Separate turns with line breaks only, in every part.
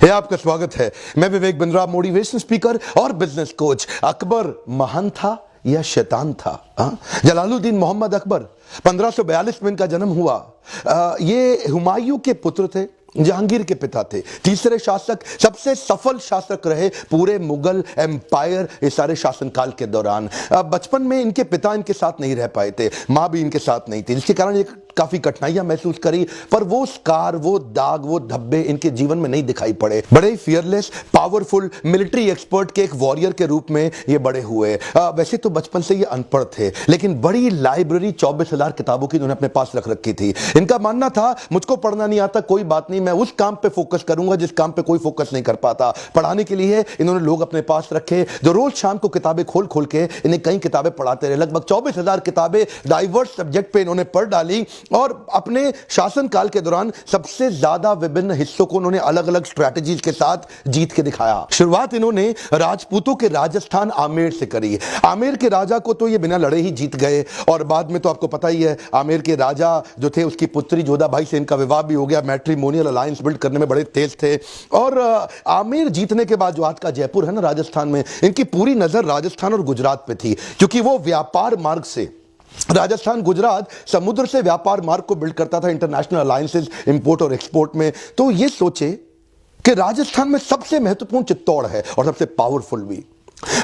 है आपका स्वागत है। मैं विवेक बिंद्रा, मोटिवेशन स्पीकर और बिजनेस कोच। अकबर महान था या शैतान था? जलालुद्दीन मोहम्मद अकबर 1542 में इनका जन्म हुआ। ये हुमायूं के पुत्र थे, जहांगीर के पिता थे, तीसरे शासक, सबसे सफल शासक रहे पूरे मुगल एम्पायर इस सारे शासनकाल के दौरान। बचपन में इनके पिता इनके साथ नहीं रह पाए थे, मां भी इनके साथ नहीं थी, जिसके कारण ये काफी कठिनाइयां महसूस करी, पर वो स्कार, वो दाग, वो धब्बे इनके जीवन में नहीं दिखाई पड़े। बड़े फियरलेस, पावरफुल, मिलिट्री एक्सपर्ट के एक वॉरियर के रूप में ये बड़े हुए। वैसे तो बचपन से ये अनपढ़ थे, लेकिन बड़ी लाइब्रेरी 24,000 किताबों की इन्होंने अपने पास रख रखी थी। इनका मानना था, मुझको पढ़ना नहीं आता, कोई बात नहीं, मैं उस काम पे फोकस करूंगा जिस काम पे कोई फोकस नहीं कर पाता। पढ़ाने के लिए इन्होंने लोग अपने पास रखे जो रोज शाम को किताबें खोल खोल के इन्हें कई किताबें पढ़ाते रहे। लगभग 24,000 किताबें डाइवर्स सब्जेक्ट पे इन्होंने पढ़ डाली और अपने शासनकाल के दौरान सबसे ज्यादा विभिन्न हिस्सों को उन्होंने अलग अलग स्ट्रैटेजीज के साथ जीत के दिखाया। शुरुआत इन्होंने राजपूतों के राजस्थान आमेर से करी। आमेर के राजा को तो ये बिना लड़े ही जीत गए और बाद में तो आपको पता ही है, आमेर के राजा जो थे उसकी पुत्री जोधाबाई से इनका विवाह भी हो गया। मैट्रिमोनियल अलायंस बिल्ड करने में बड़े तेज थे। और आमेर जीतने के बाद जो आज का जयपुर है ना राजस्थान में, इनकी पूरी नजर राजस्थान और गुजरात पे थी, क्योंकि वो व्यापार मार्ग से राजस्थान गुजरात समुद्र से व्यापार मार्ग को बिल्ड करता था, इंटरनेशनल अलायंसेस इंपोर्ट और एक्सपोर्ट में। तो ये सोचे कि राजस्थान में सबसे महत्वपूर्ण चित्तौड़ है और सबसे पावरफुल भी।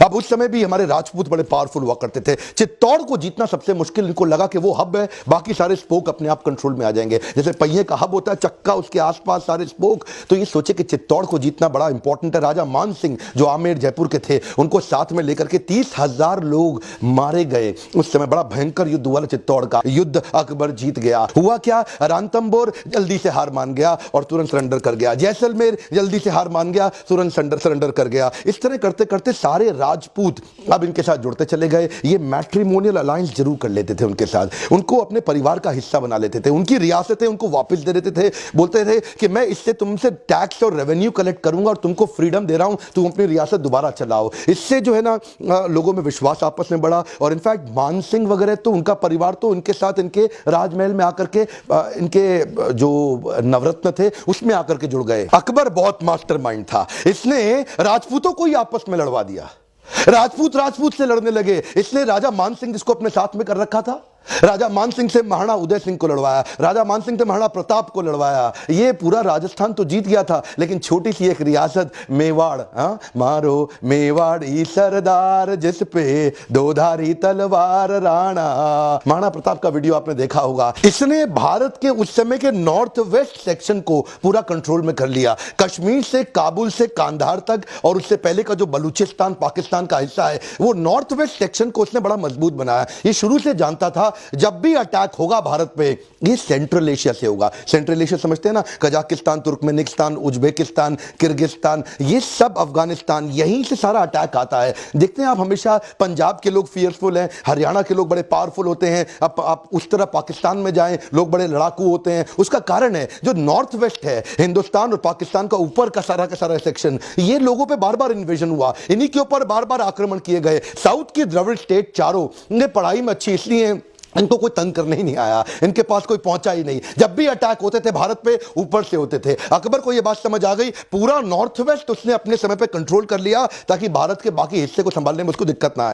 अब उस समय भी हमारे राजपूत बड़े पावरफुल हुआ करते थे। चित्तौड़ को जीतना सबसे मुश्किल इनको लगा कि वो हब है, बाकी सारे स्पोक अपने आप कंट्रोल में आ जाएंगे। जैसे पहिए का हब होता है चक्का, उसके आसपास सारे स्पोक। तो ये सोचे कि चित्तौड़ को जीतना बड़ा इंपॉर्टेंट है। राजा मान सिंह जो आमेर जयपुर के थे, उनको साथ में लेकर के 30,000 लोग मारे गए। उस समय बड़ा भयंकर युद्ध हुआ चित्तौड़ का। युद्ध अकबर जीत गया। हुआ क्या, रणथंभौर जल्दी से हार मान गया और तुरंत सरेंडर कर गया। जैसलमेर जल्दी से हार मान गया, तुरंत सरेंडर कर गया। इस तरह करते करते सारे राजपूत अब इनके साथ जुड़ते चले गए। ये मैट्रिमोनियल अलायंस जरूर कर लेते थे उनके साथ, उनको अपने परिवार का हिस्सा बना लेते थे, उनकी रियासतें उनको वापस दे देते थे। बोलते थे कि मैं इससे तुमसे टैक्स और रेवेन्यू कलेक्ट करूंगा और तुमको फ्रीडम दे रहा हूं, तुम अपनी रियासत दोबारा चलाओ। इससे जो है ना लोगों में विश्वास आपस में बढ़ा। और इनफैक्ट मान सिंह वगैरह तो उनका परिवार तो इनके साथ इनके राजमहल में आकर के इनके जो नवरत्न थे उसमें आकर के जुड़ गए। अकबर बहुत मास्टरमाइंड था, इसने राजपूतों को ही आपस में लड़वा दिया। राजपूत से लड़ने लगे। इसने राजा मान सिंह जिसको अपने साथ में कर रखा था, राजा मान सिंह से महाराणा उदय सिंह को लड़वाया, राजा मान सिंह से महाराणा प्रताप को लड़वाया। ये पूरा राजस्थान तो जीत गया था, लेकिन छोटी सी एक रियासत मेवाड़, मारो मेवाड़ी सरदार जिस पे दोधारी तलवार राणा, महाराणा प्रताप का वीडियो आपने देखा होगा। इसने भारत के उस समय के नॉर्थ वेस्ट सेक्शन को पूरा कंट्रोल में कर लिया, कश्मीर से काबुल से कांधार तक, और उससे पहले का जो बलूचिस्तान पाकिस्तान का हिस्सा है वो नॉर्थ वेस्ट सेक्शन को उसने बड़ा मजबूत बनाया। ये शुरू से जानता था जब भी अटैक होगा भारत पे, ये सेंट्रल एशिया से होगा। सेंट्रल एशिया समझते हैं ना, कजाकिस्तान, तुर्कमेनिस्तान, उज्बेकिस्तान, किर्गिस्तान, ये सब अफगानिस्तान, यहीं से सारा अटैक आता है। देखते हैं आप, हमेशा पंजाब के लोग फियरफुल हैं, हरियाणा के लोग बड़े पावरफुल होते हैं। अब आप उस तरह पाकिस्तान में जाएं, लोग बड़े लड़ाकू होते हैं। उसका कारण है जो नॉर्थ वेस्ट है, हिंदुस्तान और पाकिस्तान का ऊपर का सारा सेक्शन, ये लोगों पे बार बार इन्वेजन हुआ, इन्हीं के ऊपर बार बार आक्रमण किए गए। साउथ की द्रविड़ स्टेट चारों, इनके पढ़ाई में अच्छी इसलिए इनको कोई तंग करने ही नहीं आया, इनके पास कोई पहुंचा ही नहीं। जब भी अटैक होते थे भारत पे, ऊपर से होते थे। अकबर को यह बात समझ आ गई, पूरा नॉर्थ वेस्ट उसने अपने समय पे कंट्रोल कर लिया ताकि भारत के बाकी हिस्से को संभालने में उसको दिक्कत ना आए।